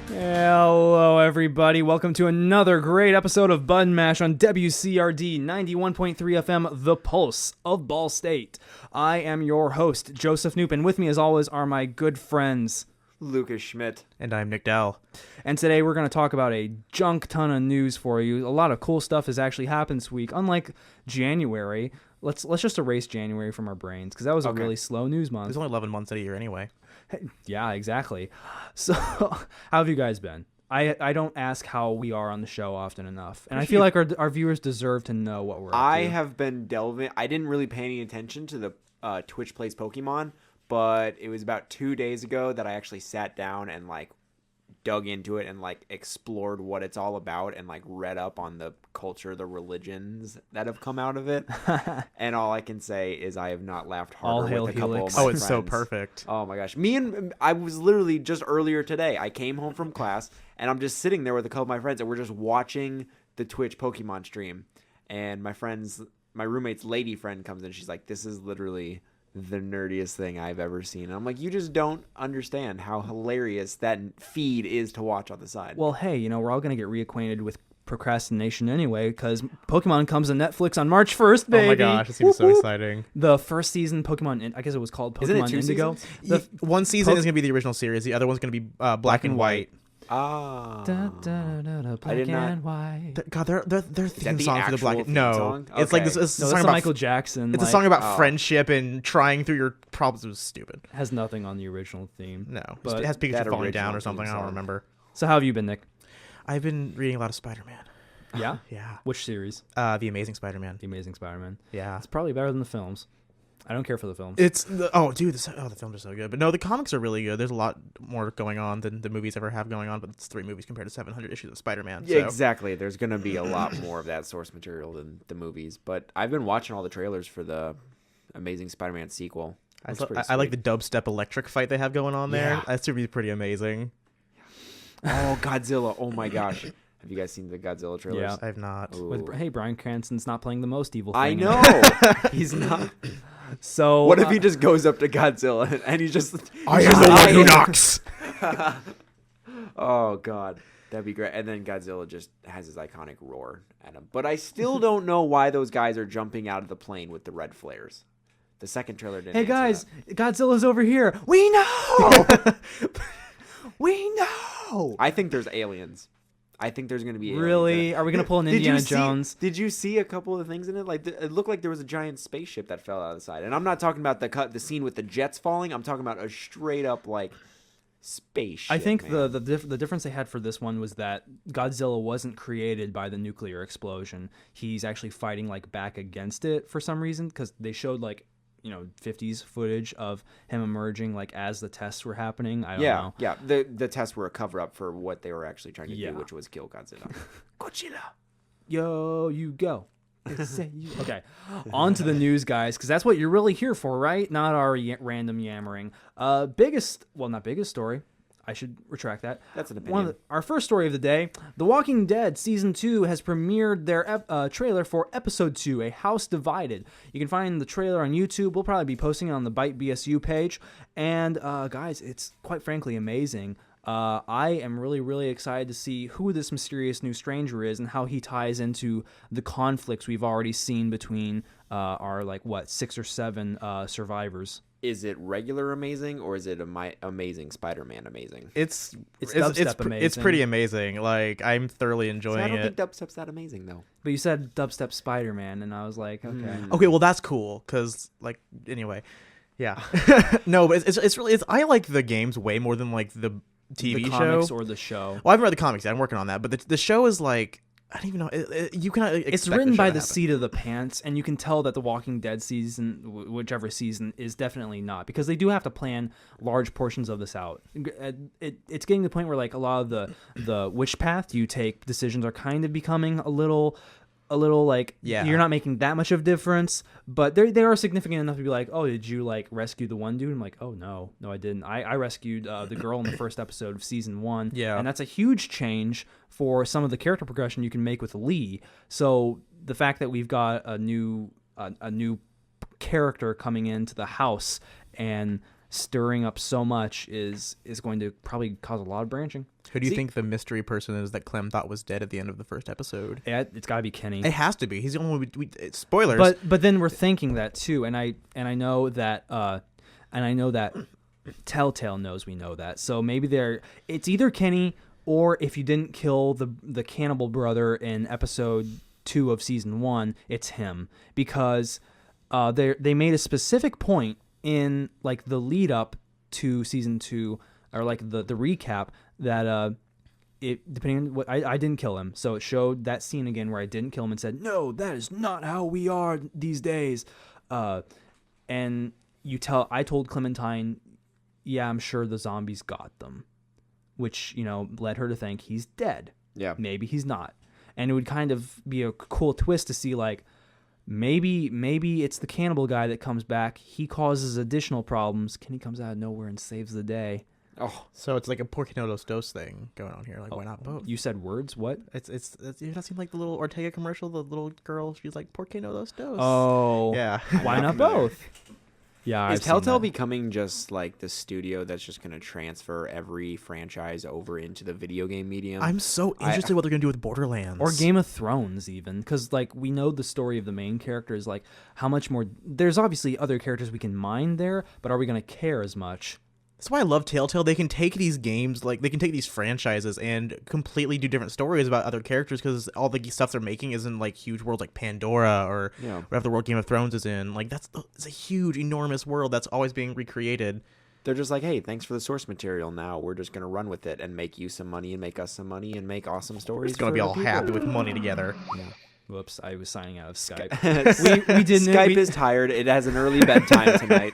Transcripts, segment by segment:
Hello, everybody. Welcome to another great episode of Button Mash on WCRD 91.3 FM, The Pulse of Ball State. I am your host, Joseph Knoop, and with me, as always, are my good friends, Lucas Schmidt. And I'm Nick Dowell. And today we're going to talk about a junk ton of news for you. A lot of cool stuff has actually happened this week. Unlike January, let's just erase January from our brains, because that was a really slow news month. There's only 11 months in a year anyway. Hey, yeah, exactly. So, how have you guys been? I don't ask how we are on the show often enough, and I feel like our viewers deserve to know what we're up to. I have been delving. I didn't really pay any attention to the Twitch Plays Pokemon, but it was about 2 days ago that I actually sat down and dug into it and explored what it's all about and read up on the culture, the religions that have come out of it. And all I can say is I have not laughed harder with a couple of my friends. It's so perfect. Oh my gosh. I was literally just earlier today. I came home from class and I'm just sitting there with a couple of my friends and we're just watching the Twitch Pokemon stream. And my roommate's lady friend comes in. She's like, "This is literally the nerdiest thing I've ever seen." And I'm like, you just don't understand how hilarious that feed is to watch on the side. Well, hey, we're all going to get reacquainted with procrastination anyway, because Pokemon comes to Netflix on March 1st, baby. Oh my gosh, it seems so exciting. The first season Pokemon, I guess it was called Pokemon Indigo. One season is going to be the original series. The other one's going to be black and white. Ah. Black and white. God, their theme song for the black. Theme No, song? it's Okay. this No, song that's about Michael Jackson. It's a song about friendship and trying through your problems. It was stupid. Has nothing on the original theme. No, But it has Pikachu falling down original or something. theme I don't song. remember. So how have you been, Nick? I've been reading a lot of Spider-Man. Yeah? Yeah. Which series? The Amazing Spider-Man. The Amazing Spider-Man. Yeah. It's probably better than the films. I don't care for the films. The films are so good. But no, the comics are really good. There's a lot more going on than the movies ever have going on, but it's 3 movies compared to 700 issues of Spider-Man. Yeah, exactly. There's going to be a lot more of that source material than the movies. But I've been watching all the trailers for the Amazing Spider-Man sequel. I like the dubstep electric fight they have going on there. Yeah. That's to be pretty amazing. Oh, Godzilla. Oh my gosh. Have you guys seen the Godzilla trailers? Yeah. I have not. Hey, Bryan Cranston's not playing the most evil thing. I know. He's not. So What if he just goes up to Godzilla and he just... I am the one who knocks. Oh, God. That'd be great. And then Godzilla just has his iconic roar at him. But I still don't know why those guys are jumping out of the plane with the red flares. The second trailer didn't Hey answer guys, that. Godzilla's over here. We know. We know. I think there's aliens. I think there's going to be aliens. Really? Are we gonna pull an Indiana Jones? Did you see a couple of things in it? It looked like there was a giant spaceship that fell out of the side. And I'm not talking about the scene with the jets falling. I'm talking about a straight up spaceship. I think man. the difference they had for this one was that Godzilla wasn't created by the nuclear explosion. He's actually fighting back against it for some reason, because they showed 50s footage of him emerging as the tests were happening. I don't know. Yeah, the tests were a cover up for what they were actually trying to do, which was kill Godzilla. Godzilla. Yo, you go. Okay, on to the news, guys, because that's what you're really here for, right? Not our random yammering. Not biggest story. I should retract that. That's an opinion. Our first story of the day: The Walking Dead Season 2 has premiered their trailer for Episode 2, A House Divided. You can find the trailer on YouTube. We'll probably be posting it on the Byte BSU page. And guys, it's quite frankly amazing. I am really, really excited to see who this mysterious new stranger is and how he ties into the conflicts we've already seen between our 6 or 7 survivors. Is it regular amazing or is it amazing Spider-Man amazing? It's dubstep amazing. It's pretty amazing. I'm thoroughly enjoying it. I don't think dubstep's that amazing though. But you said dubstep Spider-Man, and I was like, okay. Okay, well that's cool because anyway, yeah. No, but it's really I like the games way more than the TV the show comics or the show. Well, I haven't read the comics yet. I'm working on that, but the show is I don't even know. You cannot. It's written by the seat of the pants, and you can tell that the Walking Dead season, whichever season, is definitely not, because they do have to plan large portions of this out. It's getting to the point where a lot of the which path you take decisions are kind of becoming a little you're not making that much of a difference, but they are significant enough to be oh, did you rescue the one dude? I'm oh no I didn't. I rescued the girl in the first episode of season 1. Yeah, and that's a huge change for some of the character progression you can make with Lee. So the fact that we've got a new character coming into the house and stirring up so much is going to probably cause a lot of branching. Who do you think the mystery person is that Clem thought was dead at the end of the first episode? It's got to be Kenny. It has to be. He's the only one. Spoilers. But then we're thinking that too, and I know that Telltale knows we know that. So maybe it's either Kenny, or if you didn't kill the cannibal brother in episode 2 of season 1, it's him, because they made a specific point in like the lead up to season 2, or like the recap, that it, depending on what, I didn't kill him, so it showed that scene again where I didn't kill him and said, no, that is not how we are these days, and I told Clementine, yeah, I'm sure the zombies got them, which, led her to think he's dead. Yeah, maybe he's not, and it would kind of be a cool twist to see, like, maybe it's the cannibal guy that comes back, he causes additional problems, Kenny comes out of nowhere and saves the day. Oh, so it's like a Por qué no los dos thing going on here. Like, why not both? You said words? What? It's you not seen like the little Ortega commercial? The little girl, she's like, Por qué no los dos? Oh, yeah. Why not both? Yeah, is Telltale becoming just like the studio that's just going to transfer every franchise over into the video game medium? I'm so interested what they're going to do with Borderlands or Game of Thrones, even, because like we know the story of the main character is like how much more. There's obviously other characters we can mine there, but are we going to care as much? That's why I love Telltale. They can take these games, like they can take these franchises and completely do different stories about other characters, because all the stuff they're making is in like huge worlds like Pandora or whatever the world Game of Thrones is in. Like it's a huge, enormous world that's always being recreated. They're just like, hey, thanks for the source material. Now we're just going to run with it and make you some money and make us some money and make awesome stories. It's going to be all happy with money together. Yeah. Whoops, I was signing out of Skype. we didn't. Skype is tired. It has an early bedtime tonight.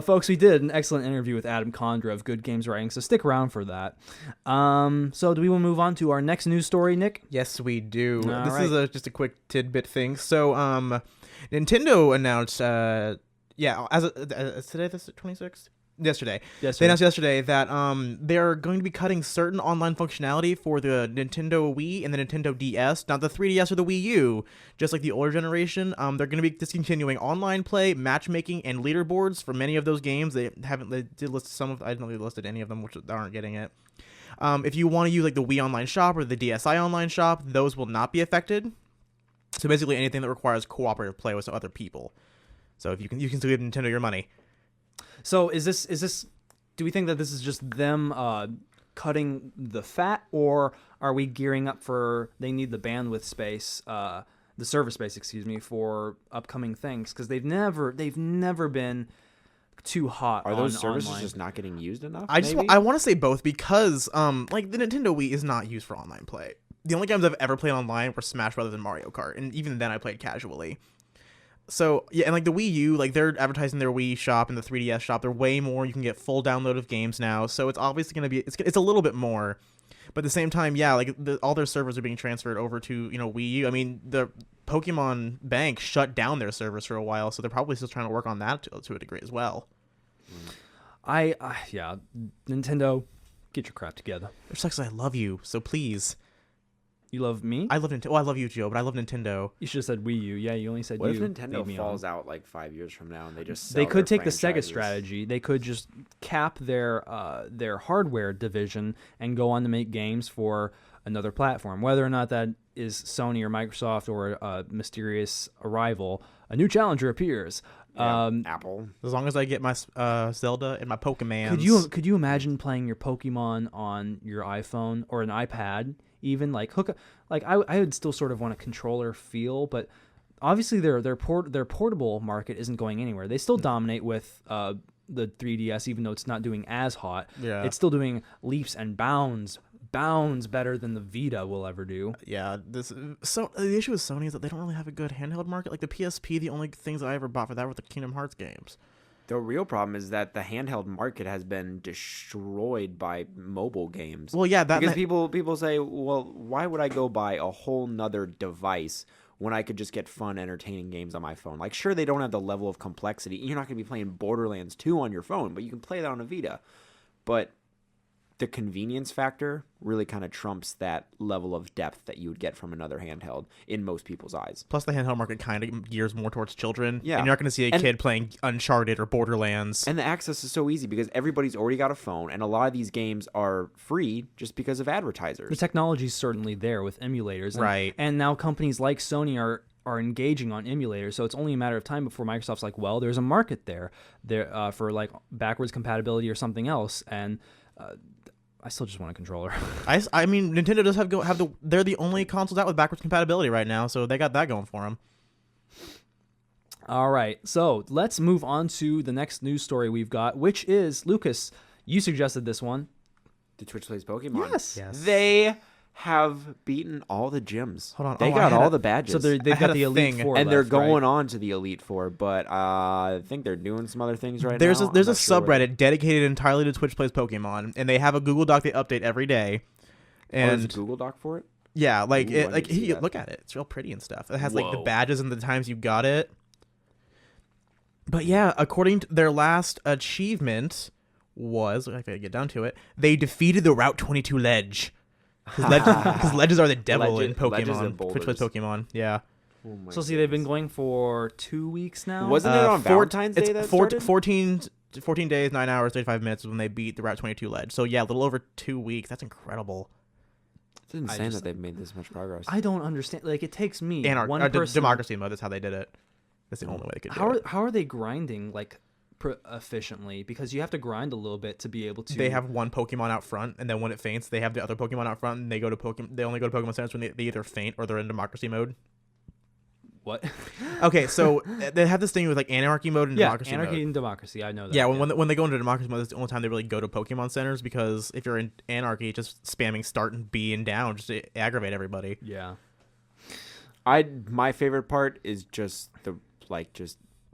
Folks, we did an excellent interview with Adam Condra of Good Games Writing, so stick around for that. So do we want to move on to our next news story, Nick? Yes, we do. All this is just a quick tidbit thing. So Nintendo announced, as today, this is 26th? Yesterday. They announced yesterday that they're going to be cutting certain online functionality for the Nintendo Wii and the Nintendo DS, not the 3DS or the Wii U, just like the older generation. They're going to be discontinuing online play, matchmaking, and leaderboards for many of those games. They did list some of. I don't know if they listed any of them, which aren't getting it. If you want to use like the Wii Online Shop or the DSi Online Shop, those will not be affected. So basically, anything that requires cooperative play with other people. So if you can still give Nintendo your money. So is this? Do we think that this is just them cutting the fat, or are we gearing up for they need the bandwidth space, the server space, for upcoming things? Because they've never been too hot. Are those services online. just not getting used enough? I want to say both, because like the Nintendo Wii is not used for online play. The only games I've ever played online were Smash Brothers and Mario Kart, and even then I played casually. So, yeah, and like the Wii U, like they're advertising their Wii shop and the 3DS shop. They're way more. You can get full download of games now. So it's obviously going to be, it's a little bit more. But at the same time, yeah, like all their servers are being transferred over to, Wii U. I mean, the Pokemon Bank shut down their servers for a while, so they're probably still trying to work on that to a degree as well. Nintendo, get your crap together. It sucks. I love you, so please. You love me? I love Nintendo. Well, I love you, Joe, but I love Nintendo. You should have said Wii U. Yeah, you only said what you. What if Nintendo falls out like 5 years from now and they just They could take the Sega strategy. They could just cap their hardware division and go on to make games for another platform. Whether or not that is Sony or Microsoft or a mysterious arrival, a new challenger appears. Apple. As long as I get my Zelda and my Pokemon. Could you imagine playing your Pokemon on your iPhone or an iPad? Even like I would still sort of want a controller feel, but obviously their portable market isn't going anywhere. They still dominate with the 3DS, even though it's not doing as hot. Yeah, it's still doing leaps and bounds better than the Vita will ever do. Yeah, so the issue with Sony is that they don't really have a good handheld market. Like the PSP, the only things that I ever bought for that were the Kingdom Hearts games. The real problem is that the handheld market has been destroyed by mobile games. Well, yeah, because people say, well, why would I go buy a whole nother device when I could just get fun, entertaining games on my phone? Like, sure, they don't have the level of complexity. You're not going to be playing Borderlands 2 on your phone, but you can play that on a Vita. But the convenience factor really kind of trumps that level of depth that you would get from another handheld in most people's eyes. Plus, the handheld market kind of gears more towards children. Yeah. And you're not going to see a kid playing Uncharted or Borderlands. And the access is so easy because everybody's already got a phone, and a lot of these games are free just because of advertisers. The technology's certainly there with emulators. Right. And now companies like Sony are engaging on emulators, so it's only a matter of time before Microsoft's like, well, there's a market there for like backwards compatibility or something else, and I still just want a controller. I mean, Nintendo does they're the only consoles out with backwards compatibility right now, so they got that going for them. All right, so let's move on to the next news story we've got, which is, Lucas, you suggested this one. The Twitch Plays Pokemon. Yes. They have beaten all the gyms. Hold on. They got all the badges. So they've I had got the a Elite thing, Four and left, they're going right? on to the Elite Four, but I think they're doing some other things right There's now. there's a I'm not sure what- subreddit dedicated entirely to Twitch Plays Pokemon, and they have a Google Doc they update every day. there's a And Google Doc for it? yeah, like Ooh, I need to see that. look at it. It's real pretty and stuff. It has like the Whoa. badges and the times you got it. But yeah, according to their last achievement was, I gotta get down to it, they defeated the Route 22 ledge. Because ledges are the devil in Ledges are Pokemon. Twitch Plays boulders. Pokemon. Yeah. Oh my So see, they've been goodness. going for 2 weeks now. Wasn't it on Valentine's Day it's that started? 14 days, 9 hours, 35 minutes is when they beat the Route 22 ledge. So yeah, a little over 2 weeks. That's incredible. It's insane that they've made this much progress. I don't understand. Like, it takes me one And person. democracy mode. That's how they did it. That's the only way they could do it. How are they grinding like efficiently? Because you have to grind a little bit to be able to. They have one Pokemon out front, and then when it faints, they have the other Pokemon out front, and they go to They only go to Pokemon centers when they either faint or they're in democracy mode. What? Okay, so they have this thing with like anarchy mode and democracy anarchy mode. and democracy. I know that. Yeah, when they go into democracy mode, that's the only time they really go to Pokemon centers, because if you're in anarchy, just spamming start and B and down just to aggravate everybody. Yeah. My favorite part is just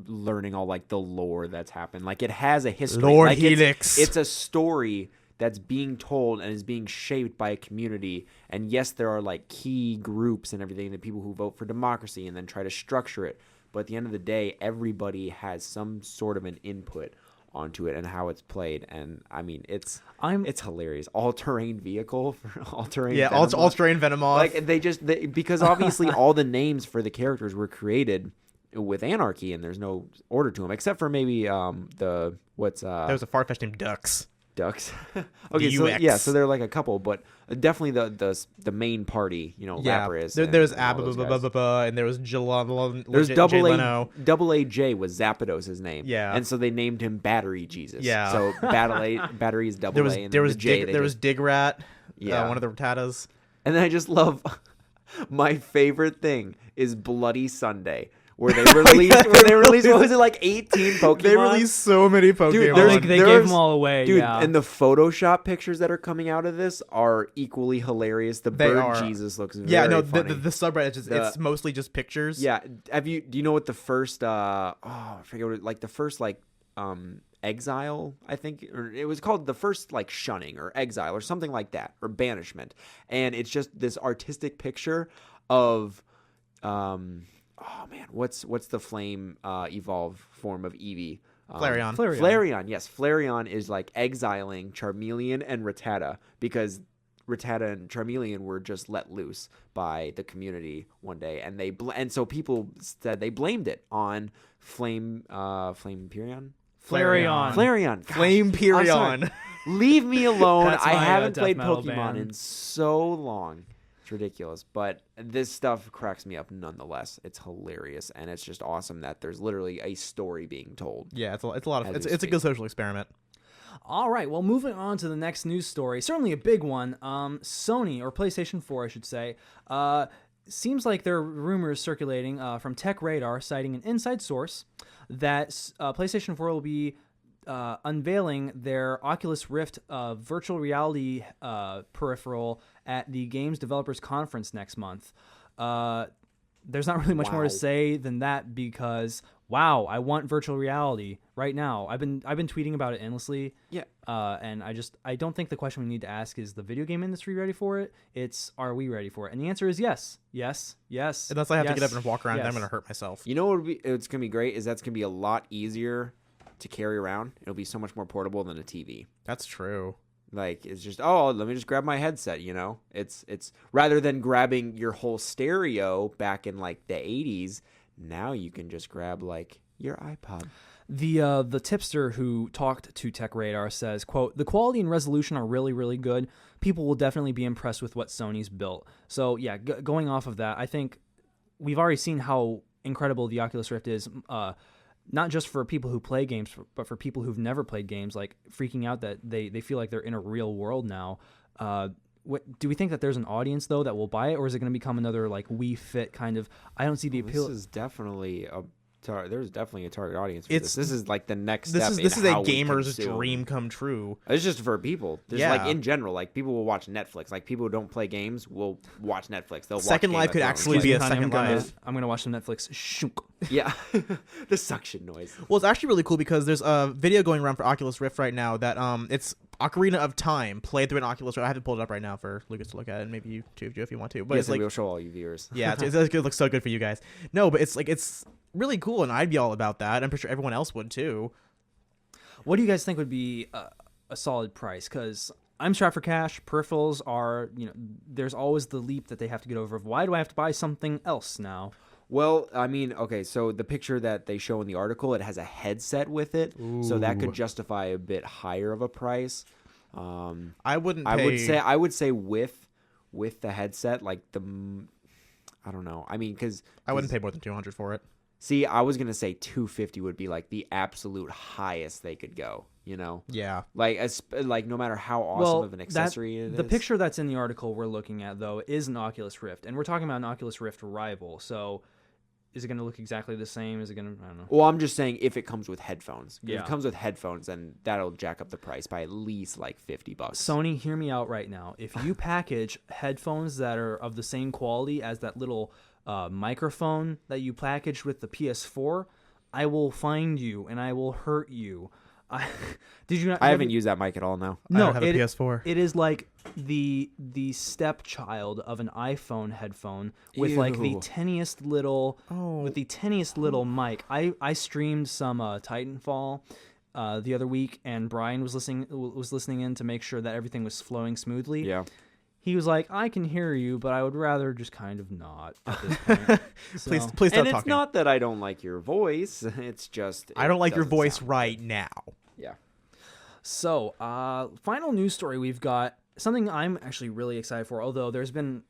learning all like the lore that's happened. Like, it has a history. Lord like, Helix. It's a story that's being told and is being shaped by a community. And yes, there are like key groups and everything, the people who vote for democracy and then try to structure it. But at the end of the day, everybody has some sort of an input onto it and how it's played. And I mean, it's hilarious. All-terrain vehicle for all-terrain. Yeah, all-terrain Venomoth. Like because obviously all the names for the characters were created with anarchy, and there's no order to them except for maybe there was a Farfetch'd named Ducks. Ducks. Okay, so DUX. yeah, so they're like a couple, but definitely the main party, Lapras. There's and all those guys. and there was There's Jay double Leno. A J was Zapdos' name. Yeah. And so they named him Battery Jesus. Yeah. So Battery is double A, and There then was the J, there was Digrat, Yeah. one of the Rattatas. And then I just love my favorite thing is Bloody Sunday, where they released what was it, like 18 Pokemon? They released so many Pokemon. Dude, They gave them all away. Dude, yeah. and the Photoshop pictures that are coming out of this are equally hilarious. The They bird are. Jesus looks very yeah, no, funny. the subreddit is it's mostly just pictures. Yeah, do you know what the first I forget what like the first like exile, I think, or it was called the first like shunning or exile or something like that, or banishment. And it's just this artistic picture of oh man, what's the flame evolve form of Eevee? Flareon. Flareon, yes. Flareon is like exiling Charmeleon and Rattata because Rattata and Charmeleon were just let loose by the community one day, and and so people said they blamed it on Flameon. Flareon. Gosh, Flame I'm Perion. sorry. Leave me alone. That's I my, haven't death played metal Pokemon band. in so long. It's ridiculous, but this stuff cracks me up nonetheless. It's hilarious, and it's just awesome that there's literally a story being told. Yeah, it's a lot of As it's we a good speak. social experiment. All right, well, moving on to the next news story, certainly a big one. Sony, or PlayStation 4, I should say, seems like there are rumors circulating from Tech Radar citing an inside source that PlayStation 4 will be unveiling their Oculus Rift virtual reality peripheral at the Games Developers Conference next month. There's not really much more to say than that because, wow, I want virtual reality right now. I've been tweeting about it endlessly. Yeah. And I don't think the question we need to ask is the video game industry ready for it? It's, are we ready for it? And the answer is yes. Yes. Yes. Unless I have to get yes, up and walk around, yes. then I'm gonna hurt myself. You know what it's gonna be great is that's gonna be a lot easier to carry around. It'll be so much more portable than a TV. That's true. Like, it's just, oh, let me just grab my headset, you know? It's rather than grabbing your whole stereo back in like the 80s, now you can just grab like your iPod. The tipster who talked to Tech Radar says, quote, "The quality and resolution are really, really good. People will definitely be impressed with what Sony's built." So yeah, going off of that, I think we've already seen how incredible the Oculus Rift is, not just for people who play games, but for people who've never played games, like freaking out that they feel like they're in a real world now. Do we think that there's an audience, though, that will buy it, or is it going to become another like Wii Fit kind of? I don't see the appeal. This is definitely there's definitely a target audience for this. This is like the next step. This is a gamer's dream come true. It's just for people. Just like in general, like people will watch Netflix. Like people who don't play games will watch Netflix. They'll Second watch Life could actually be a Second Life. I'm gonna watch some Netflix. Shunk. Yeah, the suction noise. Well, it's actually really cool because there's a video going around for Oculus Rift right now that it's Ocarina of Time played through an Oculus Rift. I have it pulled it up right now for Lucas to look at, and maybe you too, if you want to. But yes, it's like we'll show all you viewers. Yeah, it looks so good for you guys. No, but it's really cool, and I'd be all about that. I'm pretty sure everyone else would too. What do you guys think would be a solid price? Because I'm strapped for cash. Peripherals are, there's always the leap that they have to get over of why do I have to buy something else now? Well, I mean, okay, so the picture that they show in the article, it has a headset with it, so that could justify a bit higher of a price. I wouldn't. I would say with the headset, like I don't know. I mean, because I wouldn't pay more than $200 for it. See, I was gonna say $250 would be like the absolute highest they could go. Yeah. Like no matter how awesome of an accessory it is. The picture that's in the article we're looking at though is an Oculus Rift, and we're talking about an Oculus Rift rival. So, is it going to look exactly the same? Is it going to? I don't know. Well, I'm just saying if it comes with headphones. Yeah. If it comes with headphones, then that'll jack up the price by at least like $50. Sony, hear me out right now. If you package headphones that are of the same quality as that little microphone that you packaged with the PS4, I will find you and I will hurt you. Did you not? I haven't used that mic at all now. No, I don't have a PS4. It is like the stepchild of an iPhone headphone with like the tiniest little mic. I streamed some Titanfall the other week, and Brian was listening in to make sure that everything was flowing smoothly. Yeah. He was like, "I can hear you, but I would rather just kind of not at this point." So, please stop talking. And it's not that I don't like your voice. It's just I don't like your voice right now. Yeah. So, final news story we've got, something I'm actually really excited for, although there's been,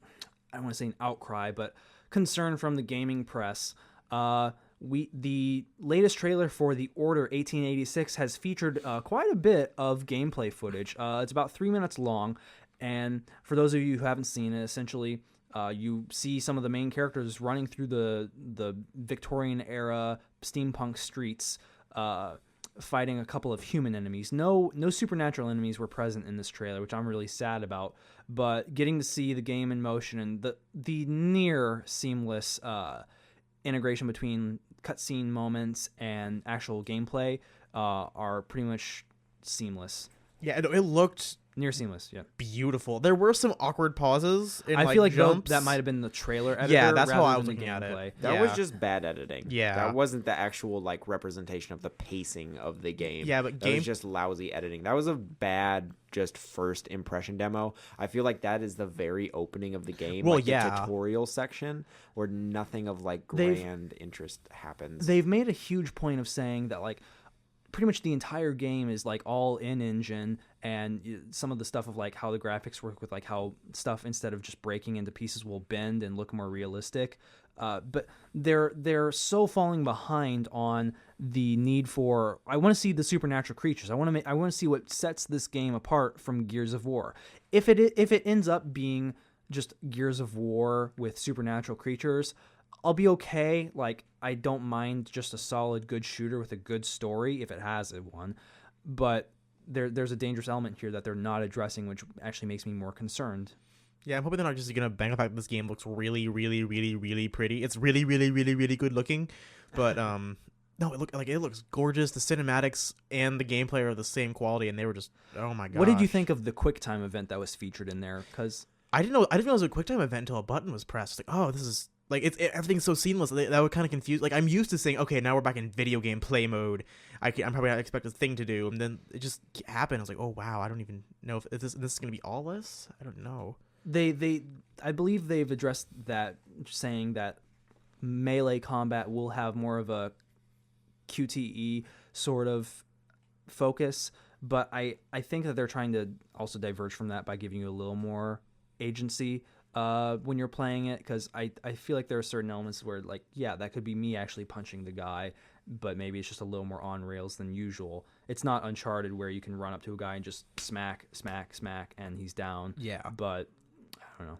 I don't want to say an outcry, but concern from the gaming press. The latest trailer for The Order 1886 has featured quite a bit of gameplay footage. It's about 3 minutes long, and for those of you who haven't seen it, essentially, you see some of the main characters running through the Victorian era steampunk streets, fighting a couple of human enemies. No supernatural enemies were present in this trailer, which I'm really sad about. But getting to see the game in motion and the near seamless integration between cutscene moments and actual gameplay are pretty much seamless. Yeah, it looked near seamless. Yeah, beautiful. There were some awkward pauses. I feel like that might have been the trailer editor. Yeah, that's how I was looking at it. That was just bad editing. Yeah, that wasn't the actual like representation of the pacing of the game. Yeah, but that was just lousy editing. That was a bad just first impression demo. I feel like that is the very opening of the game. Well, like the tutorial section where nothing of like grand interest happens. They've made a huge point of saying that like pretty much the entire game is like all in engine, and some of the stuff of like how the graphics work with like how stuff instead of just breaking into pieces will bend and look more realistic. But they're so falling behind on the need for. I want to see the supernatural creatures. I want to see what sets this game apart from Gears of War. If it ends up being just Gears of War with supernatural creatures, I'll be okay. Like, I don't mind just a solid good shooter with a good story if it has one. But there's a dangerous element here that they're not addressing, which actually makes me more concerned. Yeah, I'm hoping they're not just going to bang the fact that this game looks really, really, really, really pretty. It's really, really, really, really good looking. But, no, it looks gorgeous. The cinematics and the gameplay are the same quality, and they were just, oh my god. What did you think of the QuickTime event that was featured in there? Because I didn't know it was a QuickTime event until a button was pressed. Like, oh, this is like everything's so seamless. That would kind of confuse. Like I'm used to saying, okay, now we're back in video game play mode. I'm probably not expect a thing to do, and then it just happened. I was like, oh wow, I don't even know if this is gonna be all this. I don't know. I believe they've addressed that, saying that melee combat will have more of a QTE sort of focus, but I think that they're trying to also diverge from that by giving you a little more agency when you're playing it, because I feel like there are certain elements where, like, yeah, that could be me actually punching the guy, but maybe it's just a little more on rails than usual. It's not Uncharted where you can run up to a guy and just smack, and he's down. Yeah. But I don't know.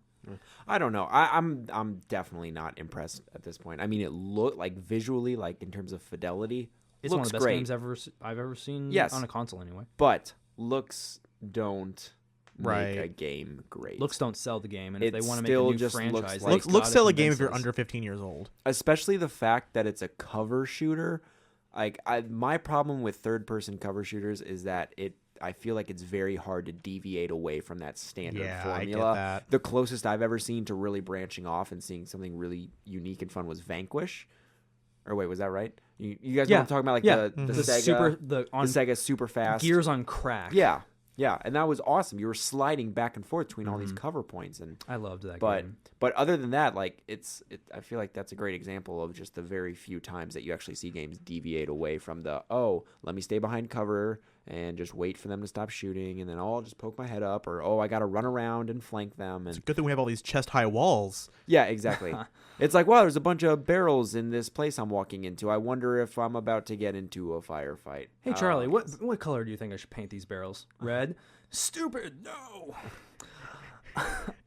I don't know. I'm definitely not impressed at this point. I mean, it looked like visually, like in terms of fidelity, it's looks one of the best great. games I've ever seen. Yes. On a console anyway. But looks don't Right. make a game great. Looks don't sell the game, and It if they want to make still a new just looks franchise, like- they've Looks gotta sell a game convince if you're us. under 15 years old. Especially the fact that it's a cover shooter. Like my problem with third-person cover shooters is that I feel like it's very hard to deviate away from that standard formula. I get that. The closest I've ever seen to really branching off and seeing something really unique and fun was Vanquish. Or wait, was that right? You guys know what I'm talking about? Like the Sega, the Sega super fast. Gears on crack. Yeah. Yeah, and that was awesome. You were sliding back and forth between all these cover points, and I loved that game. But other than that, like I feel like that's a great example of just the very few times that you actually see games deviate away from the let me stay behind cover and just wait for them to stop shooting, and then I'll just poke my head up, or I got to run around and flank them. And It's a good thing we have all these chest high walls. yeah, exactly. It's like, wow, there's a bunch of barrels in this place I'm walking into. I wonder if I'm about to get into a firefight. Hey Charlie, what color do you think I should paint these barrels? Red? Stupid, no.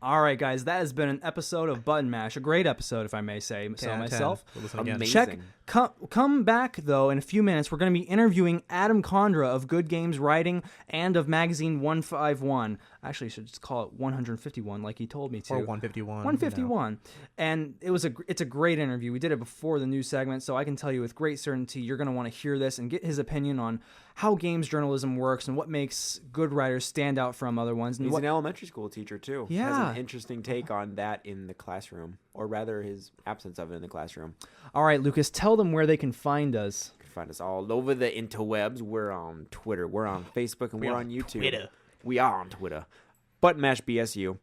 All right, guys, that has been an episode of Button Mash, a great episode, if I may say so myself. We'll listen again. Amazing. Come back, though, in a few minutes. We're going to be interviewing Adam Condra of Good Games Writing and of Magazine 151. Actually, I should just call it 151, like he told me to. Or 151. 151. And it's a great interview. We did it before the news segment, so I can tell you with great certainty you're going to want to hear this and get his opinion on how games journalism works and what makes good writers stand out from other ones. And He's an elementary school teacher, too. Yeah. Has an interesting take on that in the classroom, or rather his absence of it in the classroom. All right, Lucas, tell them where they can find us. You can find us all over the interwebs. We're on Twitter. We're on Facebook, and we're on YouTube. Twitter. We are on Twitter. Button Mash BSU.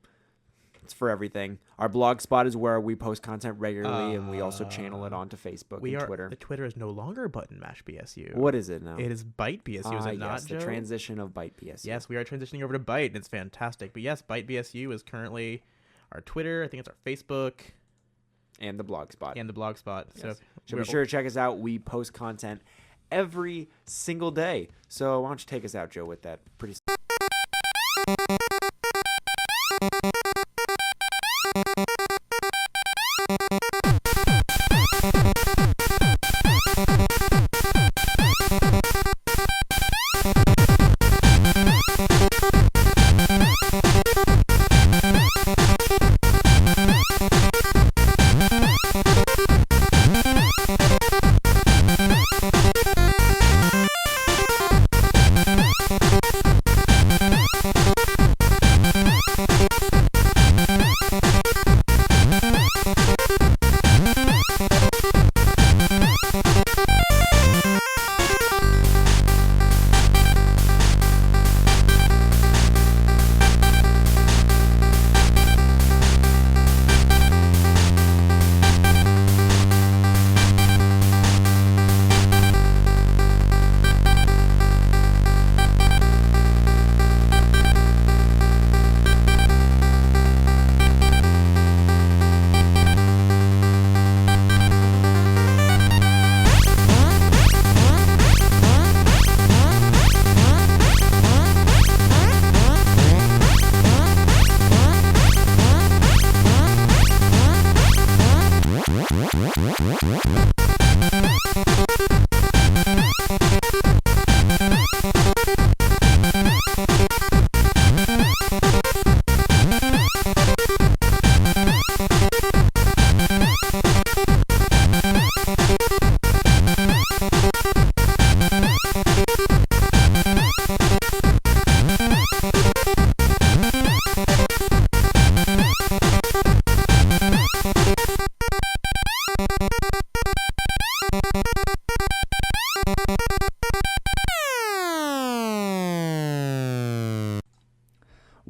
It's for everything. Our blog spot is where we post content regularly, and we also channel it onto Facebook and Twitter. The Twitter is no longer Button Mash BSU. What is it now? It is Byte BSU, is it not, yes, Joe? the transition of Byte BSU. Yes, we are transitioning over to Byte, and it's fantastic. But yes, Byte BSU is currently our Twitter. I think it's our Facebook. And the blog spot. And the blog spot. Yes. So be sure to check us out. We post content every single day. So why don't you take us out, Joe, with that pretty...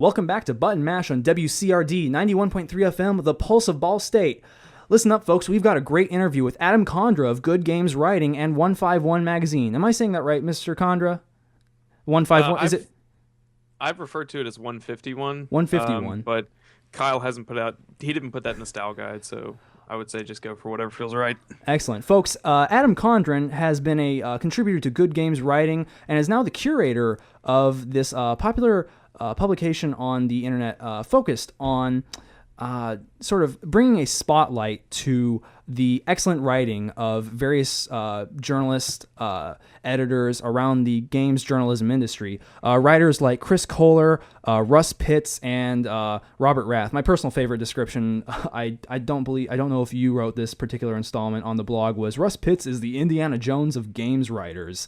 Welcome back to Button Mash on WCRD 91.3 FM, the Pulse of Ball State. Listen up, folks. We've got a great interview with Adam Condra of Good Games Writing and 151 Magazine. Am I saying that right, Mr. Condra? 151, is it? I've referred to it as 151. 151. But Kyle he didn't put that in the style guide, so I would say just go for whatever feels right. Excellent. Folks, Adam Condren has been a contributor to Good Games Writing and is now the curator of this popular publication on the internet focused on sort of bringing a spotlight to the excellent writing of various journalists, editors around the games journalism industry. Writers like Chris Kohler, Russ Pitts, and Robert Rath. My personal favorite description, I don't know if you wrote this particular installment on the blog, was Russ Pitts is the Indiana Jones of games writers.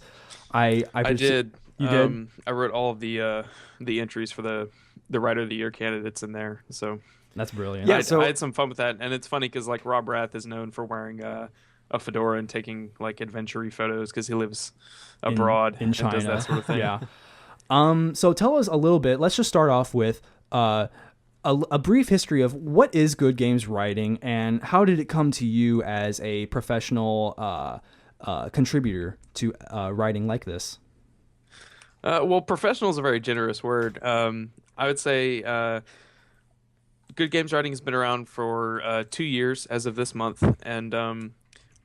I did. You did? I wrote all of the entries for the Writer of the Year candidates in there, so that's brilliant. Yeah, I had some fun with that, and it's funny because like Rob Rath is known for wearing a fedora and taking like adventure-y photos because he lives abroad in China, and does that sort of thing. Yeah. So tell us a little bit. Let's just start off with a brief history of what is Good Games Writing and how did it come to you as a professional contributor to writing like this. Well, professional is a very generous word. I would say Good Games Writing has been around for 2 years as of this month, and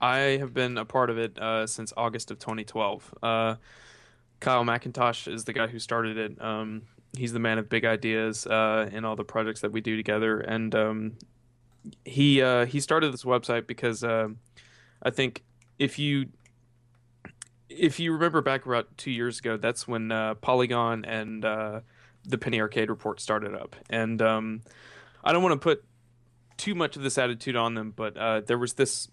I have been a part of it since August of 2012. Kyle Mcintosh is the guy who started it. He's the man of big ideas in all the projects that we do together, and he started this website because I think if you remember back about 2 years ago, that's when Polygon and the Penny Arcade Report started up. And I don't want to put too much of this attitude on them, but there was this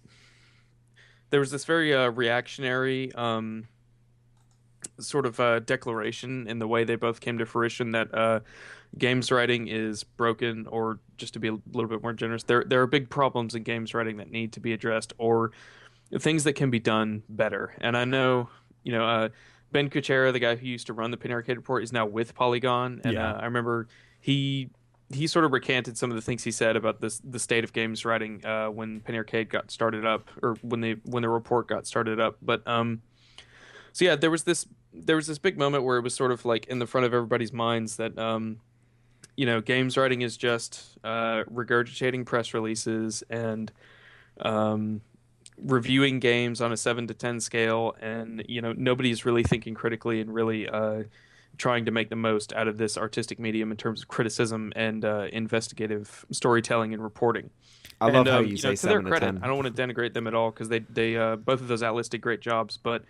very reactionary sort of declaration in the way they both came to fruition that games writing is broken, or just to be a little bit more generous, there are big problems in games writing that need to be addressed, or things that can be done better. And I know, Ben Kuchera, the guy who used to run the Penny Arcade Report, is now with Polygon. And I remember he sort of recanted some of the things he said about the state of games writing when Penny Arcade got started up, or when the report got started up. But so yeah, there was this big moment where it was sort of like in the front of everybody's minds that games writing is just regurgitating press releases and reviewing games on a 7 to 10 scale, and nobody's really thinking critically and really trying to make the most out of this artistic medium in terms of criticism and investigative storytelling and reporting. I love how you say to their 7 to credit, 10. I don't want to denigrate them at all, because they both of those outlets did great jobs, but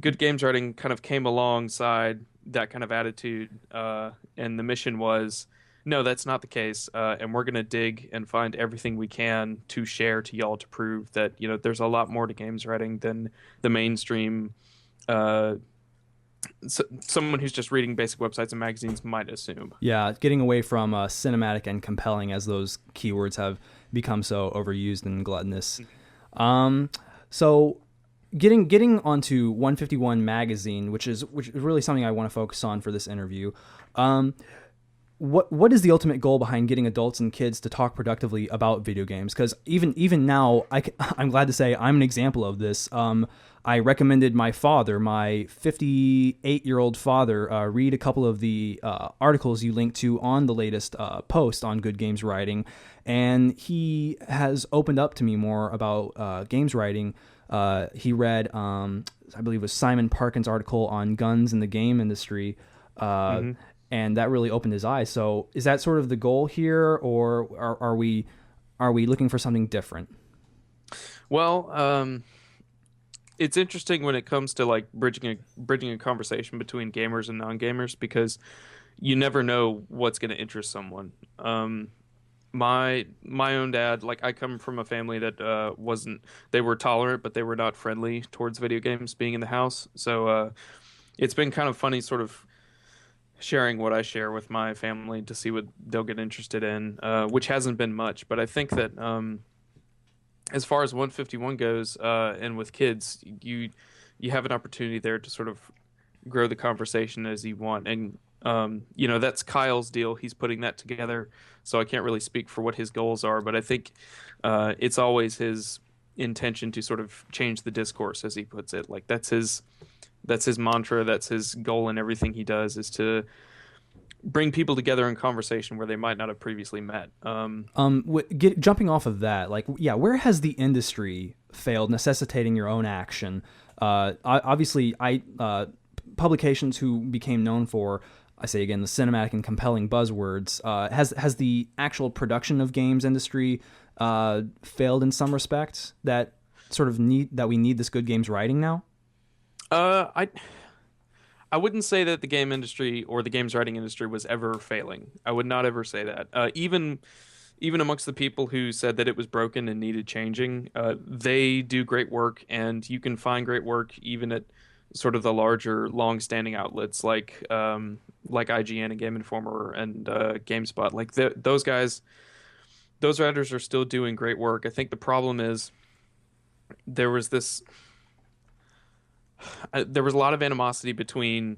Good Games Writing kind of came alongside that kind of attitude, and the mission was, no, that's not the case, and we're going to dig and find everything we can to share to y'all to prove that there's a lot more to games writing than the mainstream someone who's just reading basic websites and magazines might assume. Yeah, getting away from cinematic and compelling, as those keywords have become so overused and gluttonous. So getting onto 151 Magazine, which is really something I want to focus on for this interview. What is the ultimate goal behind getting adults and kids to talk productively about video games? Because even now, I'm glad to say I'm an example of this. I recommended my father, my 58-year-old father, read a couple of the articles you linked to on the latest post on Good Games Writing, and he has opened up to me more about games writing. He read, I believe it was Simon Parkin's article on guns in the game industry, and that really opened his eyes. So is that sort of the goal here, or are we looking for something different? Well, it's interesting when it comes to like bridging a conversation between gamers and non-gamers, because you never know what's going to interest someone. My own dad, like, I come from a family that they were tolerant, but they were not friendly towards video games being in the house. So it's been kind of funny sort of sharing what I share with my family to see what they'll get interested in, which hasn't been much. But I think that as far as 151 goes, and with kids, you have an opportunity there to sort of grow the conversation as you want. And That's Kyle's deal. He's putting that together, so I can't really speak for what his goals are, but I think it's always his intention to sort of change the discourse, as he puts it. Like that's his mantra, that's his goal in everything he does, is to bring people together in conversation where they might not have previously met. Jumping off of that, where has the industry failed, necessitating your own action? Obviously, publications who became known for, I say again, the cinematic and compelling buzzwords, has the actual production of games industry failed in some respects that we need this good games writing now? I wouldn't say that the game industry or the games writing industry was ever failing. I would not ever say that. Even amongst the people who said that it was broken and needed changing, they do great work, and you can find great work even at sort of the larger, long-standing outlets like IGN and Game Informer and GameSpot. Like those guys, those writers are still doing great work. I think the problem is there was a lot of animosity between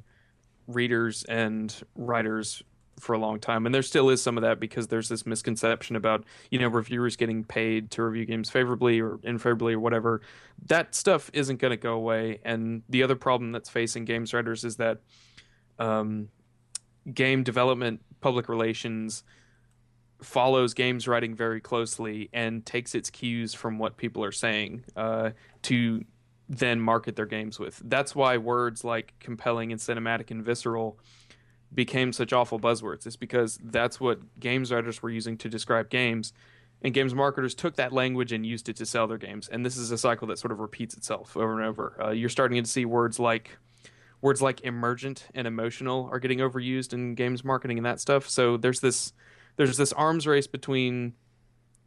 readers and writers for a long time, and there still is some of that because there's this misconception about reviewers getting paid to review games favorably or unfavorably or whatever. That stuff isn't going to go away, and the other problem that's facing games writers is that game development public relations follows games writing very closely and takes its cues from what people are saying to then market their games with. That's why words like compelling and cinematic and visceral became such awful buzzwords. It's because that's what games writers were using to describe games, and games marketers took that language and used it to sell their games. And this is a cycle that sort of repeats itself over and over. You're starting to see words like emergent and emotional are getting overused in games marketing and that stuff. So there's this arms race between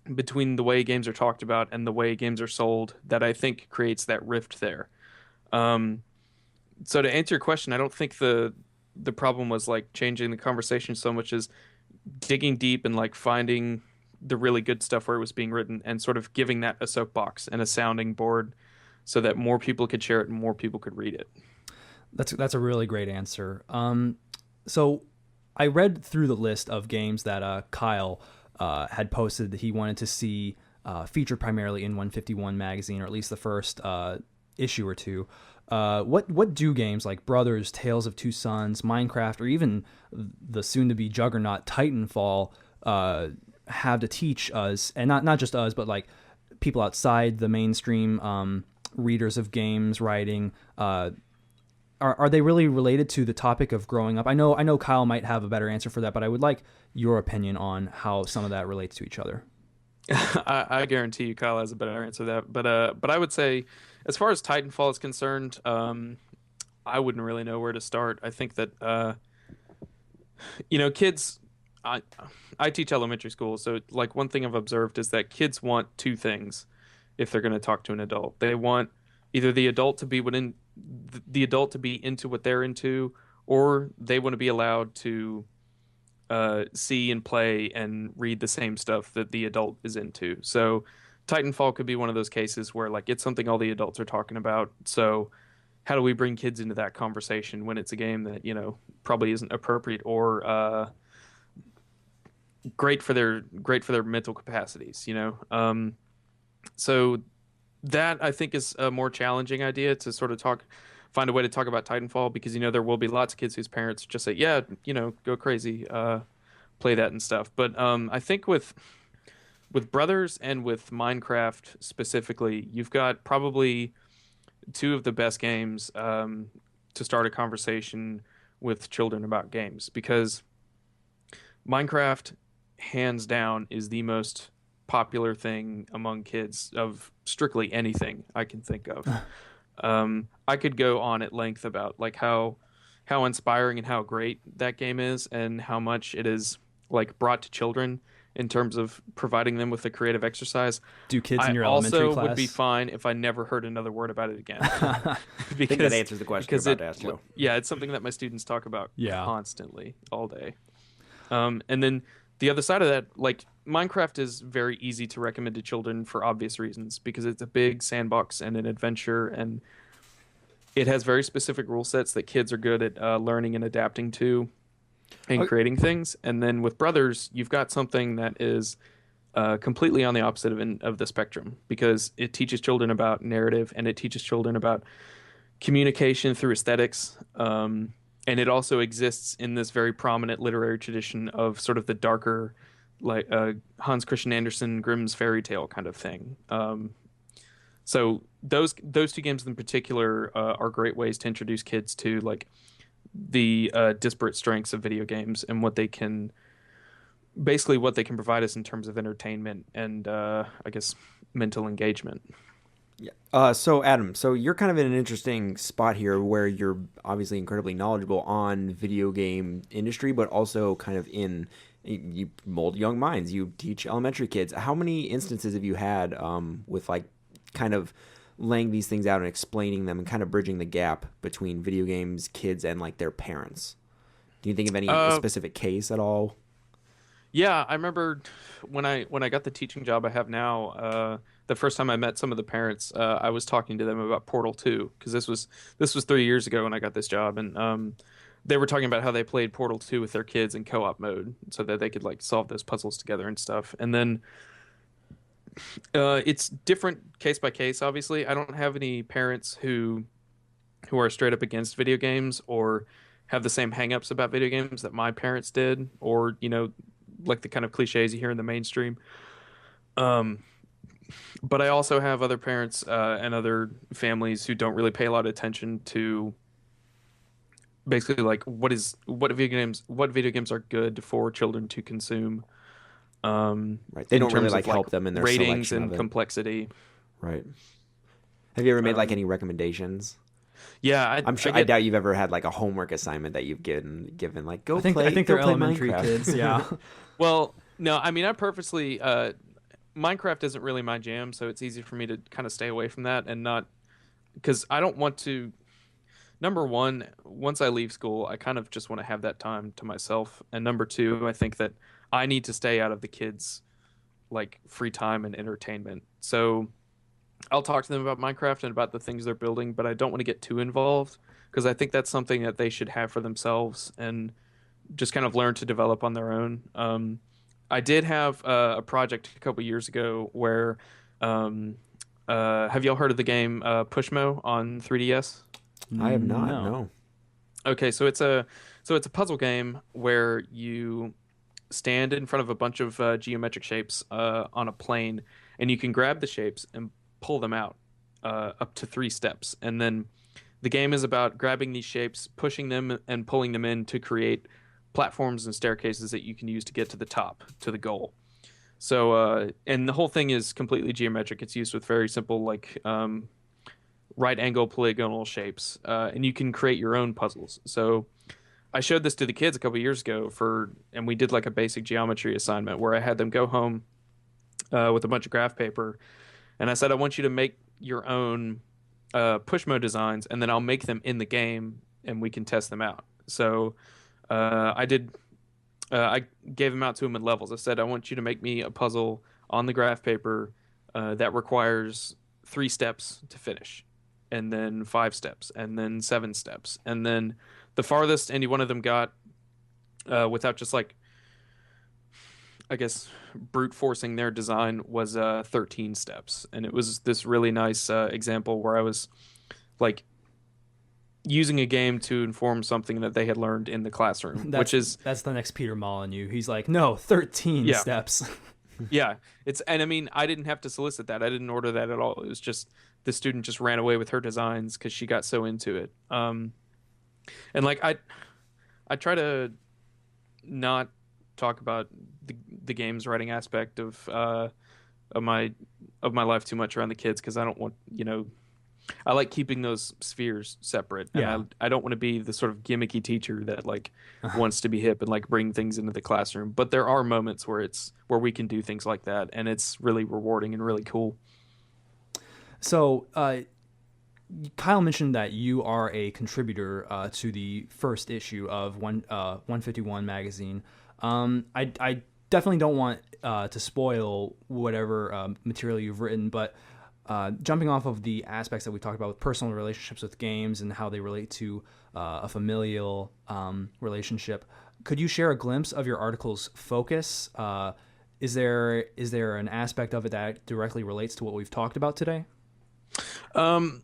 the way games are talked about and the way games are sold that I think creates that rift there. So to answer your question, I don't think the problem was like changing the conversation so much as digging deep and like finding the really good stuff where it was being written and sort of giving that a soapbox and a sounding board so that more people could share it and more people could read it. That's a really great answer. So I read through the list of games that Kyle had posted that he wanted to see featured primarily in 151 magazine, or at least the first issue or two. What do games like Brothers, Tales of Two Sons, Minecraft, or even the soon-to-be juggernaut Titanfall have to teach us, and not just us, but like people outside the mainstream readers of games writing? Are they really related to the topic of growing up? I know Kyle might have a better answer for that, but I would like your opinion on how some of that relates to each other. I guarantee you Kyle has a better answer to that. But I would say, as far as Titanfall is concerned, I wouldn't really know where to start. I think that kids. I teach elementary school, so like one thing I've observed is that kids want two things if they're going to talk to an adult. They want either the adult to be into what they're into, or they want to be allowed to see and play and read the same stuff that the adult is into. So Titanfall could be one of those cases where like it's something all the adults are talking about. So how do we bring kids into that conversation when it's a game that probably isn't appropriate or great for their mental capacities? So that I think is a more challenging idea to sort of find a way to talk about Titanfall, because there will be lots of kids whose parents just say, yeah, go crazy, play that and stuff. But I think with Brothers and with Minecraft specifically, you've got probably two of the best games to start a conversation with children about games, because Minecraft, hands down, is the most popular thing among kids of strictly anything I can think of. I could go on at length about like how inspiring and how great that game is, and how much it is like brought to children in terms of providing them with a creative exercise. Do kids in your elementary class? I also would be fine if I never heard another word about it again. I think that answers the question you're about to ask, Joe. Yeah, it's something that my students talk about constantly, all day. And then the other side of that, like Minecraft is very easy to recommend to children for obvious reasons, because it's a big sandbox and an adventure, and it has very specific rule sets that kids are good at learning and adapting to. and creating things. And then with brothers, you've got something that is completely on the opposite of the spectrum, because it teaches children about narrative and it teaches children about communication through aesthetics. And it also exists in this very prominent literary tradition of sort of the darker, like Hans Christian Andersen, Grimm's fairy tale kind of thing. So those two games in particular are great ways to introduce kids to like the disparate strengths of video games and what they can provide us in terms of entertainment and I guess mental engagement. Yeah. So Adam, so you're kind of in an interesting spot here where you're obviously incredibly knowledgeable on video game industry, but also kind of you mold young minds. You teach elementary kids. How many instances have you had with like kind of laying these things out and explaining them and kind of bridging the gap between video games, kids, and like their parents? Do you think of any specific case at all? Yeah, I remember when I got the teaching job I have now. The first time I met some of the parents, I was talking to them about Portal 2, because this was 3 years ago when I got this job, and they were talking about how they played Portal 2 with their kids in co-op mode so that they could like solve those puzzles together and stuff. And then it's different case by case. Obviously, I don't have any parents who are straight up against video games or have the same hangups about video games that my parents did, or like the kind of cliches you hear in the mainstream. But I also have other parents and other families who don't really pay a lot of attention to basically like what video games are good for children to consume. Right. They don't really like help them in their ratings selection and of it. complexity. Right. Have you ever made like any recommendations? Yeah, I doubt you've ever had like a homework assignment that you've given like go I think play they're elementary Minecraft. kids. Yeah. Well, no, I mean I purposely Minecraft isn't really my jam, so it's easy for me to kind of stay away from that and not, because I don't want to. Number one, once I leave school, I kind of just want to have that time to myself, and number two, I think that I need to stay out of the kids' like free time and entertainment. So I'll talk to them about Minecraft and about the things they're building, but I don't want to get too involved, because I think that's something that they should have for themselves and just kind of learn to develop on their own. I did have a project a couple years ago where, have y'all heard of the game Pushmo on 3DS? I have not. No. Okay, so it's a puzzle game where you stand in front of a bunch of geometric shapes on a plane, and you can grab the shapes and pull them out up to 3 steps, and then the game is about grabbing these shapes, pushing them, and pulling them in to create platforms and staircases that you can use to get to the top, to the goal. So, and the whole thing is completely geometric. It's used with very simple, like, right angle polygonal shapes, and you can create your own puzzles. So I showed this to the kids a couple years ago and we did like a basic geometry assignment where I had them go home with a bunch of graph paper, and I said, I want you to make your own Pushmo designs, and then I'll make them in the game and we can test them out. So I gave them out to them in levels. I said, I want you to make me a puzzle on the graph paper that requires 3 steps to finish, and then 5 steps, and then 7 steps. And then the farthest any one of them got without just like, I guess, brute forcing their design was 13 steps. And it was this really nice example where I was like using a game to inform something that they had learned in the classroom, that's the next Peter Molyneux. He's like, no, 13 steps. Yeah, and I mean, I didn't have to solicit that. I didn't order that at all. It was just the student just ran away with her designs because she got so into it. And like I try to not talk about the games writing aspect of my life too much around the kids, because I don't want, I like keeping those spheres separate. Yeah. And I don't want to be the sort of gimmicky teacher that like wants to be hip and like bring things into the classroom. But there are moments where we can do things like that, and it's really rewarding and really cool. So, Kyle mentioned that you are a contributor to the first issue of 151 magazine. I definitely don't want to spoil whatever material you've written, but jumping off of the aspects that we talked about with personal relationships with games and how they relate to a familial relationship, Could you share a glimpse of your article's focus? Is there an aspect of it that directly relates to what we've talked about today? As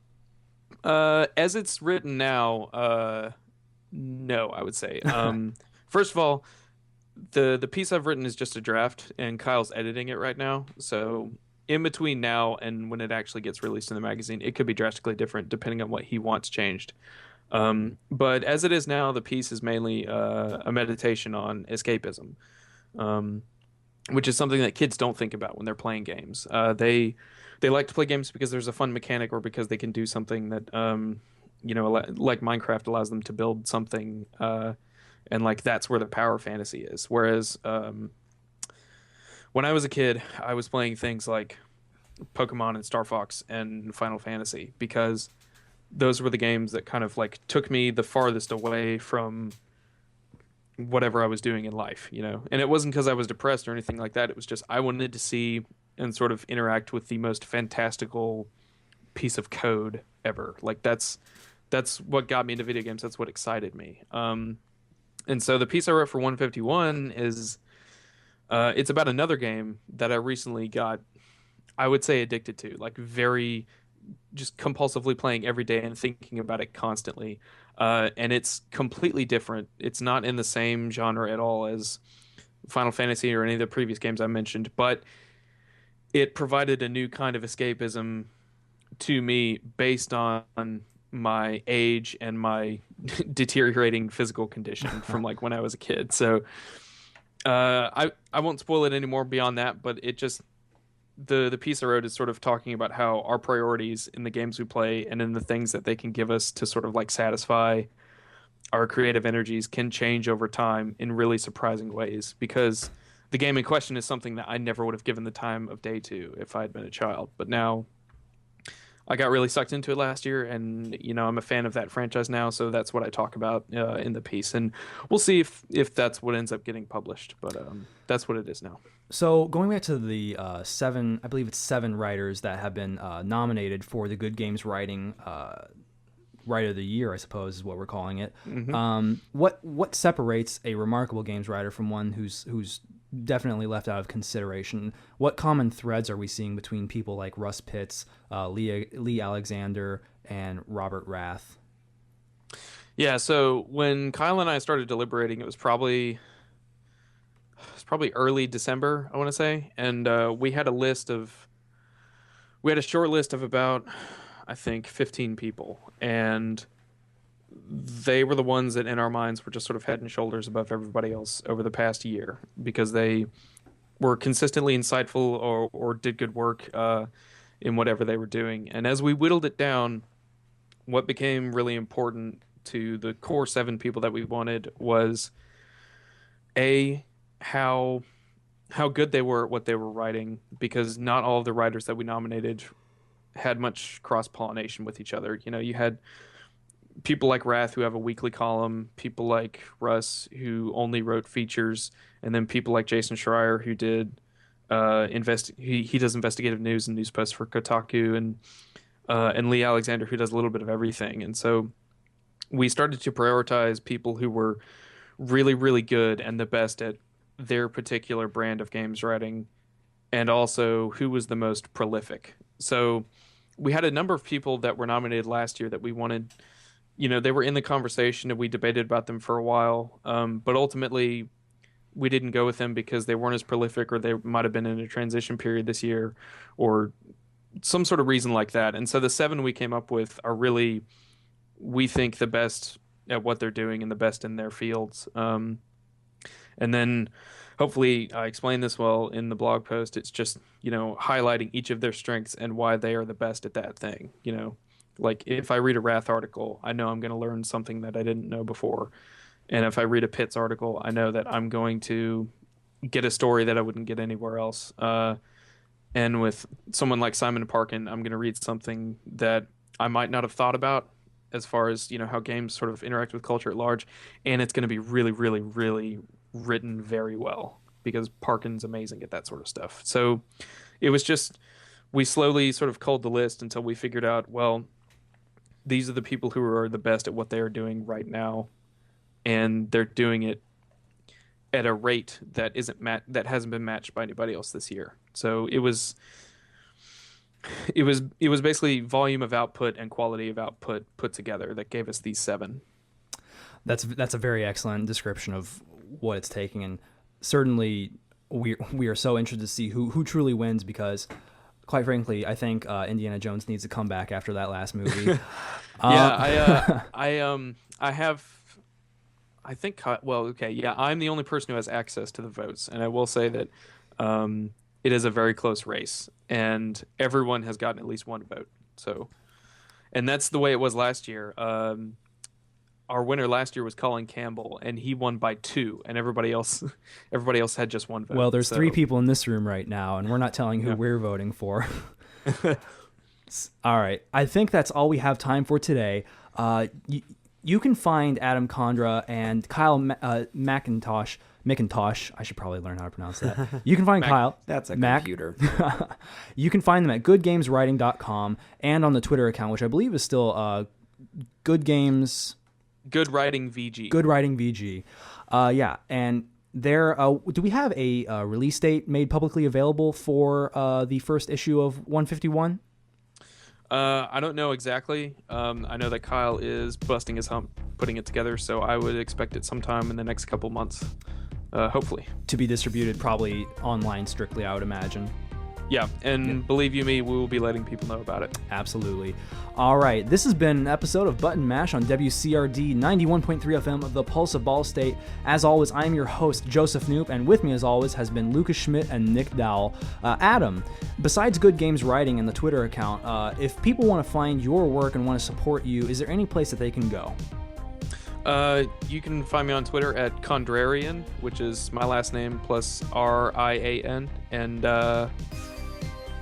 it's written now, no, I would say. First of all, the piece I've written is just a draft, and Kyle's editing it right now. So in between now and when it actually gets released in the magazine, it could be drastically different depending on what he wants changed. But as it is now, the piece is mainly a meditation on escapism, which is something that kids don't think about when they're playing games. They like to play games because there's a fun mechanic or because they can do something that like Minecraft allows them to build something, and like that's where the power fantasy is. Whereas when I was a kid, I was playing things like Pokemon and Star Fox and Final Fantasy because those were the games that kind of like took me the farthest away from whatever I was doing in life, And it wasn't because I was depressed or anything like that. It was just I wanted to see and sort of interact with the most fantastical piece of code ever. Like that's what got me into video games. That's what excited me. And so the piece I wrote for 151 is it's about another game that I recently got, I would say, addicted to, like very just compulsively playing every day and thinking about it constantly. And it's completely different. It's not in the same genre at all as Final Fantasy or any of the previous games I mentioned, but it provided a new kind of escapism to me based on my age and my deteriorating physical condition from like when I was a kid. So I won't spoil it anymore beyond that, but it just the piece I wrote is sort of talking about how our priorities in the games we play and in the things that they can give us to sort of like satisfy our creative energies can change over time in really surprising ways, because the game in question is something that I never would have given the time of day to if I had been a child. But now I got really sucked into it last year, and I'm a fan of that franchise now, so that's what I talk about in the piece. And we'll see if that's what ends up getting published, but that's what it is now. So going back to the I believe it's 7 writers that have been nominated for the Good Games Writing Writer of the Year, I suppose is what we're calling it. Mm-hmm. What separates a remarkable games writer from one who's definitely left out of consideration? What common threads are we seeing between people like Russ Pitts, Lee Alexander, and Robert Rath? Yeah, so when Kyle and I started deliberating, it was probably early December, I want to say, and we had a short list of about, I think, 15 people, and they were the ones that in our minds were just sort of head and shoulders above everybody else over the past year, because they were consistently insightful or did good work in whatever they were doing. And as we whittled it down, what became really important to the core 7 people that we wanted was how good they were at what they were writing, because not all of the writers that we nominated had much cross-pollination with each other. You had people like Rath who have a weekly column, people like Russ who only wrote features, and then people like Jason Schreier who did he does investigative news and news posts for Kotaku, and Lee Alexander who does a little bit of everything. And so we started to prioritize people who were really, really good and the best at their particular brand of games writing, and also who was the most prolific. So we had a number of people that were nominated last year that we wanted, they were in the conversation and we debated about them for a while. But ultimately we didn't go with them because they weren't as prolific, or they might have been in a transition period this year, or some sort of reason like that. And so the 7 we came up with are really, we think, the best at what they're doing and the best in their fields. And then hopefully I explained this well in the blog post. It's just, highlighting each of their strengths and why they are the best at that thing. Like if I read a Wrath article, I know I'm going to learn something that I didn't know before. And if I read a Pitts article, I know that I'm going to get a story that I wouldn't get anywhere else. And with someone like Simon Parkin, I'm going to read something that I might not have thought about as far as, how games sort of interact with culture at large. And it's going to be really, really, really written very well, because Parkin's amazing at that sort of stuff. So it was just, we slowly sort of culled the list until we figured out, well, these are the people who are the best at what they are doing right now, and they're doing it at a rate that that hasn't been matched by anybody else this year. So it was basically volume of output and quality of output put together that gave us these 7. That's a very excellent description of what it's taking, and certainly we are so interested to see who truly wins, because quite frankly, I think Indiana Jones needs to come back after that last movie. I'm the only person who has access to the votes, and I will say that it is a very close race, and everyone has gotten at least 1 vote. So, and that's the way it was last year. Our winner last year was Colin Campbell, and he won by 2, and everybody else had just 1 vote. Well, there's 3 people in this room right now, and we're not telling who we're voting for. All right, I think that's all we have time for today. You can find Adam Condra and Kyle Mcintosh. I should probably learn how to pronounce that. You can find Kyle. That's a computer. You can find them at goodgameswriting.com and on the Twitter account, which I believe is still Good Games. Good Writing VG. Good Writing VG. Yeah, and there. Do we have a release date made publicly available for the first issue of 151? I don't know exactly. I know that Kyle is busting his hump putting it together, so I would expect it sometime in the next couple months, hopefully. To be distributed probably online strictly, I would imagine. Yeah, and believe you me, we will be letting people know about it. Absolutely. All right, this has been an episode of Button Mash on WCRD 91.3 FM of the Pulse of Ball State. As always, I'm your host, Joseph Knoop, and with me as always has been Lucas Schmidt and Nick Dowell. Adam, besides Good Games Writing and the Twitter account, if people want to find your work and want to support you, is there any place that they can go? You can find me on Twitter at Contrarian, which is my last name plus RIAN, and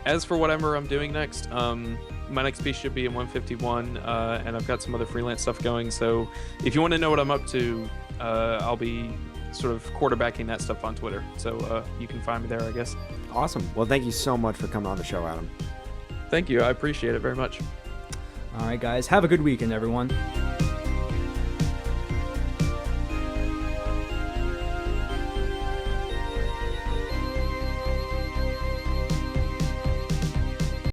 as for whatever I'm doing next, my next piece should be in 151, and I've got some other freelance stuff going. So if you want to know what I'm up to, I'll be sort of quarterbacking that stuff on Twitter. So you can find me there, I guess. Awesome. Well, thank you so much for coming on the show, Adam. Thank you. I appreciate it very much. All right, guys. Have a good weekend, everyone.